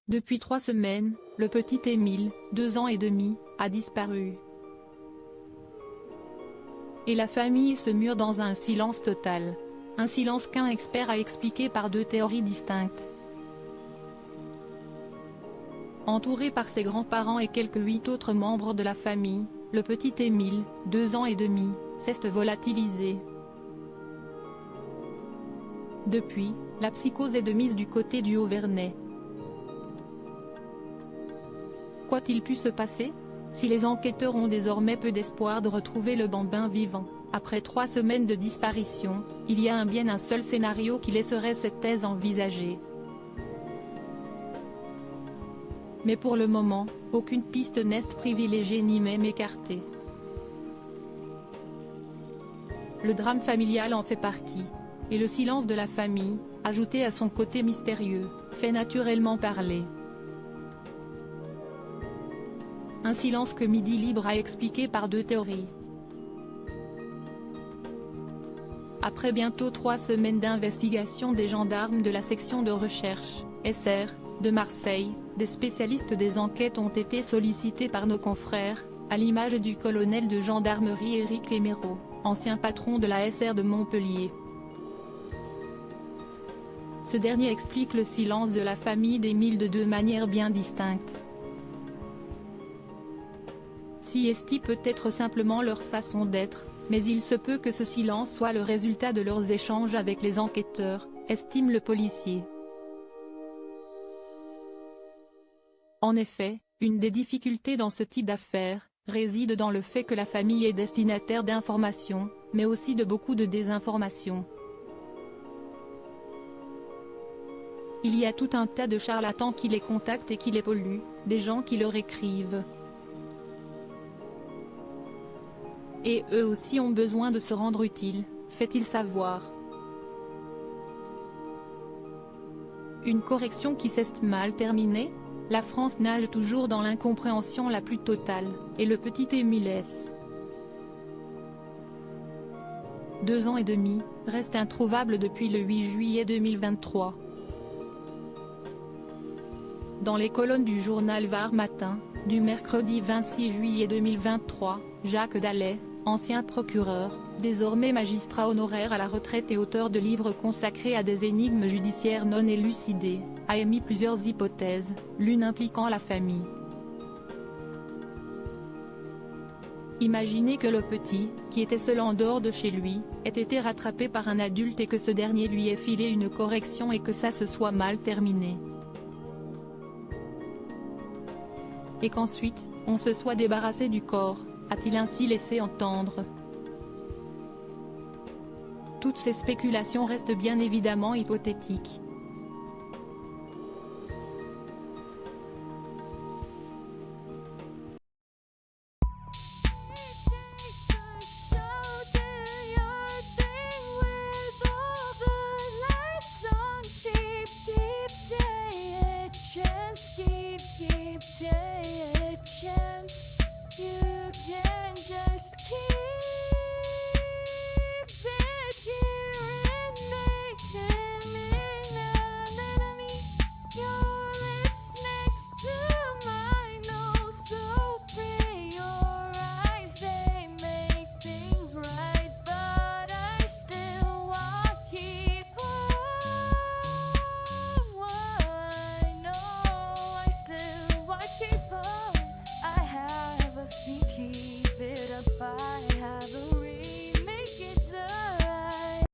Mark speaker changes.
Speaker 1: Depuis 3 semaines, le petit Émile, 2 ans et demi, a disparu. Et la famille se mure dans un silence total. Un silence qu'un expert a expliqué par 2 théories distinctes. Entouré par ses grands-parents et quelques 8 autres membres de la famille, le petit Émile, 2 ans et demi, s'est volatilisé. Depuis, la psychose est de mise du côté du Haut-Vernay. Qu'a-t-il pu se passer? Si les enquêteurs ont désormais peu d'espoir de retrouver le bambin vivant, après 3 semaines de disparition, il y a bien un seul scénario qui laisserait cette thèse envisagée. Mais pour le moment, aucune piste n'est privilégiée ni même écartée. Le drame familial en fait partie. Et le silence de la famille, ajouté à son côté mystérieux, fait naturellement parler. Un silence que Midi Libre a expliqué par 2 théories. Après bientôt 3 semaines d'investigation des gendarmes de la section de recherche, SR, de Marseille, des spécialistes des enquêtes ont été sollicités par nos confrères, à l'image du colonel de gendarmerie Éric Éméraud, ancien patron de la SR de Montpellier. Ce dernier explique le silence de la famille d'Émile de 2 manières bien distinctes. Si esti peut être simplement leur façon d'être, mais il se peut que ce silence soit le résultat de leurs échanges avec les enquêteurs, estime le policier. En effet, une des difficultés dans ce type d'affaires, réside dans le fait que la famille est destinataire d'informations, mais aussi de beaucoup de désinformations. Il y a tout un tas de charlatans qui les contactent et qui les polluent, des gens qui leur écrivent. Et eux aussi ont besoin de se rendre utiles, fait-il savoir. Une correction qui s'est mal terminée? La France nage toujours dans l'incompréhension la plus totale, et le petit Émile S. 2 ans et demi, reste introuvable depuis le 8 juillet 2023. Dans les colonnes du journal Var Matin, du mercredi 26 juillet 2023, Jacques Dallet, ancien procureur, désormais magistrat honoraire à la retraite et auteur de livres consacrés à des énigmes judiciaires non élucidées, a émis plusieurs hypothèses, l'une impliquant la famille. Imaginez que le petit, qui était seul en dehors de chez lui, ait été rattrapé par un adulte et que ce dernier lui ait filé une correction et que ça se soit mal terminé. Et qu'ensuite, on se soit débarrassé du corps, a-t-il ainsi laissé entendre. Toutes ces spéculations restent bien évidemment hypothétiques.